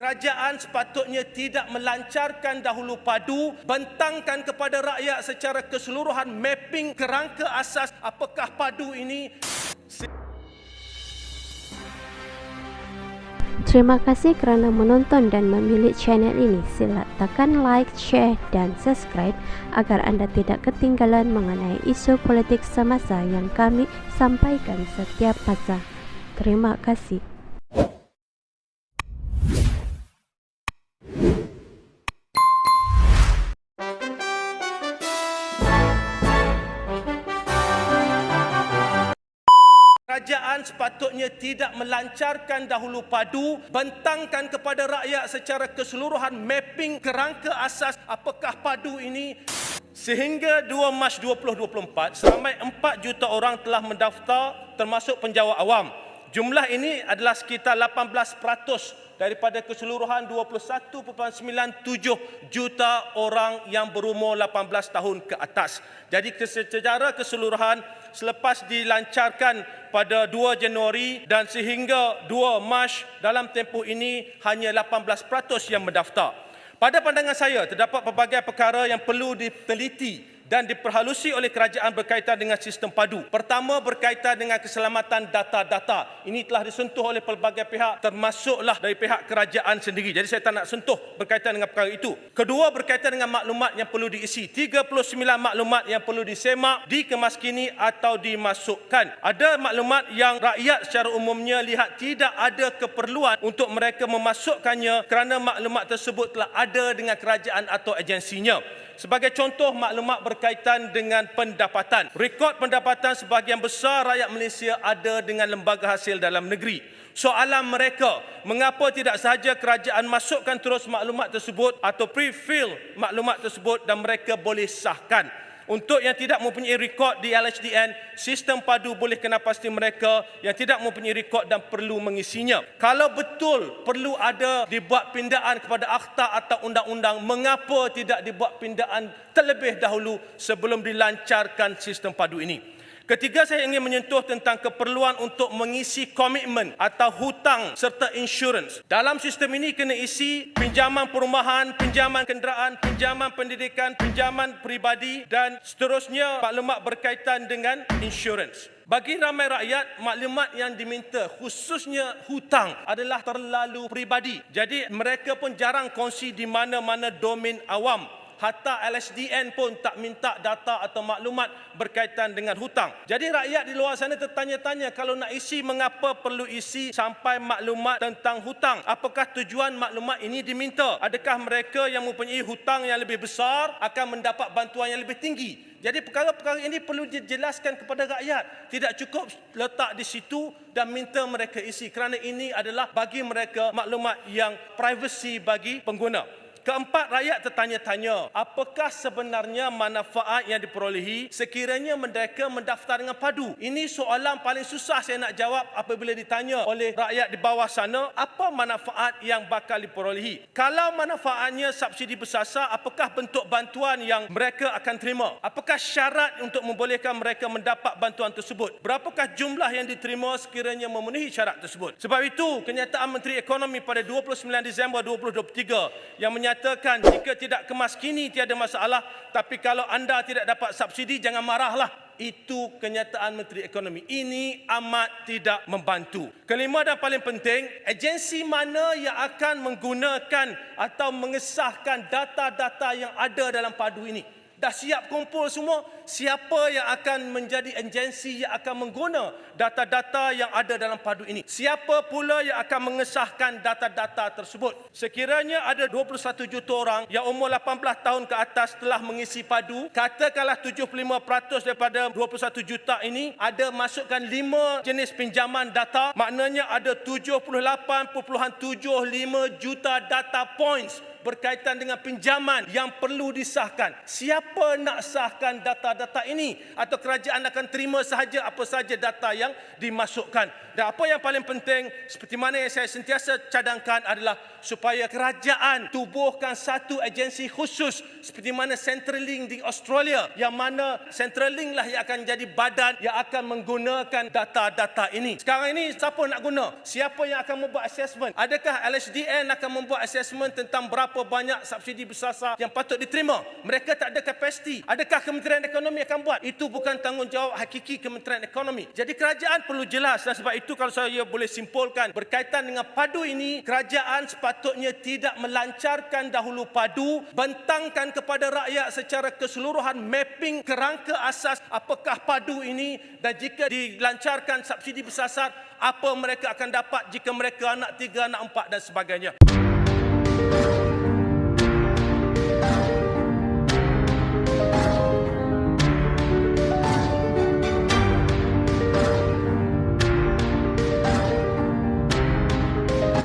Kerajaan sepatutnya tidak melancarkan dahulu padu, bentangkan kepada rakyat secara keseluruhan mapping kerangka asas apakah padu ini. Terima kasih kerana menonton dan memilih channel ini. Sila tekan like, share dan subscribe agar anda tidak ketinggalan mengenai isu politik semasa yang kami sampaikan setiap masa. Terima kasih. Kerajaan sepatutnya tidak melancarkan dahulu padu, bentangkan kepada rakyat secara keseluruhan mapping kerangka asas apakah padu ini. Sehingga 2 Mac 2024, seramai 4 juta orang telah mendaftar termasuk penjawat awam. Jumlah ini adalah sekitar 18% daripada keseluruhan 21.97 juta orang yang berumur 18 tahun ke atas. Jadi secara keseluruhan selepas dilancarkan pada 2 Januari dan sehingga 2 Mac dalam tempoh ini hanya 18% yang mendaftar. Pada pandangan saya, terdapat pelbagai perkara yang perlu diteliti dan diperhalusi oleh kerajaan berkaitan dengan sistem padu. Pertama, berkaitan dengan keselamatan data-data. Ini telah disentuh oleh pelbagai pihak, termasuklah dari pihak kerajaan sendiri. Jadi saya tak nak sentuh berkaitan dengan perkara itu. Kedua, berkaitan dengan maklumat yang perlu diisi. 39 maklumat yang perlu disemak, dikemaskini atau dimasukkan. Ada maklumat yang rakyat secara umumnya lihat tidak ada keperluan untuk mereka memasukkannya kerana maklumat tersebut telah ada dengan kerajaan atau agensinya. Sebagai contoh, maklumat berkaitan dengan pendapatan. Rekod pendapatan sebahagian besar rakyat Malaysia ada dengan lembaga hasil dalam negeri. Soalan mereka, mengapa tidak sahaja kerajaan masukkan terus maklumat tersebut atau pre-fill maklumat tersebut dan mereka boleh sahkan. Untuk yang tidak mempunyai rekod di LHDN, sistem padu boleh kena pasti mereka yang tidak mempunyai rekod dan perlu mengisinya. Kalau betul perlu ada dibuat pindaan kepada akta atau undang-undang, mengapa tidak dibuat pindaan terlebih dahulu sebelum dilancarkan sistem padu ini? Ketiga, saya ingin menyentuh tentang keperluan untuk mengisi komitmen atau hutang serta insurans. Dalam sistem ini kena isi pinjaman perumahan, pinjaman kenderaan, pinjaman pendidikan, pinjaman peribadi dan seterusnya maklumat berkaitan dengan insurans. Bagi ramai rakyat, maklumat yang diminta khususnya hutang adalah terlalu peribadi. Jadi mereka pun jarang kongsi di mana-mana domain awam. Hatta LHDN pun tak minta data atau maklumat berkaitan dengan hutang. Jadi rakyat di luar sana tertanya-tanya, kalau nak isi, mengapa perlu isi sampai maklumat tentang hutang? Apakah tujuan maklumat ini diminta? Adakah mereka yang mempunyai hutang yang lebih besar akan mendapat bantuan yang lebih tinggi? Jadi perkara-perkara ini perlu dijelaskan kepada rakyat. Tidak cukup letak di situ dan minta mereka isi, kerana ini adalah bagi mereka maklumat yang privasi bagi pengguna. Keempat, rakyat tertanya-tanya, apakah sebenarnya manfaat yang diperolehi sekiranya mereka mendaftar dengan padu? Ini soalan paling susah saya nak jawab apabila ditanya oleh rakyat di bawah sana, apa manfaat yang bakal diperolehi? Kalau manfaatnya subsidi bersasar, apakah bentuk bantuan yang mereka akan terima? Apakah syarat untuk membolehkan mereka mendapat bantuan tersebut? Berapakah jumlah yang diterima sekiranya memenuhi syarat tersebut? Sebab itu, kenyataan Menteri Ekonomi pada 29 Disember 2023 yang menyatakan jika tidak kemaskini tiada masalah, tapi kalau anda tidak dapat subsidi jangan marahlah. Itu kenyataan Menteri Ekonomi. Ini amat tidak membantu. Kelima dan paling penting, agensi mana yang akan menggunakan atau mengesahkan data-data yang ada dalam padu ini? Dah siap kumpul semua, siapa yang akan menjadi agensi yang akan mengguna data-data yang ada dalam padu ini? Siapa pula yang akan mengesahkan data-data tersebut? Sekiranya ada 21 juta orang yang umur 18 tahun ke atas telah mengisi padu, katakanlah 75% daripada 21 juta ini ada masukkan 5 jenis pinjaman data, maknanya ada 78.75 juta data points berkaitan dengan pinjaman yang perlu disahkan. Siapa nak sahkan data-data ini? Atau kerajaan akan terima sahaja apa sahaja data yang dimasukkan? Dan apa yang paling penting, seperti mana yang saya sentiasa cadangkan adalah supaya kerajaan tubuhkan satu agensi khusus seperti mana Centrelink di Australia, yang mana Centrelink lah yang akan jadi badan yang akan menggunakan data-data ini. Sekarang ini siapa nak guna? Siapa yang akan membuat assessment? Adakah LHDN akan membuat assessment tentang berapa banyak subsidi bersasar yang patut diterima? Mereka tak ada kapasiti. Adakah Kementerian Ekonomi akan buat? Itu bukan tanggungjawab hakiki Kementerian Ekonomi. Jadi kerajaan perlu jelas, dan sebab itu kalau saya boleh simpulkan berkaitan dengan padu ini, kerajaan sepatutnya tidak melancarkan dahulu padu, bentangkan kepada rakyat secara keseluruhan mapping kerangka asas apakah padu ini, dan jika dilancarkan subsidi bersasar, apa mereka akan dapat jika mereka anak 3, anak 4 dan sebagainya.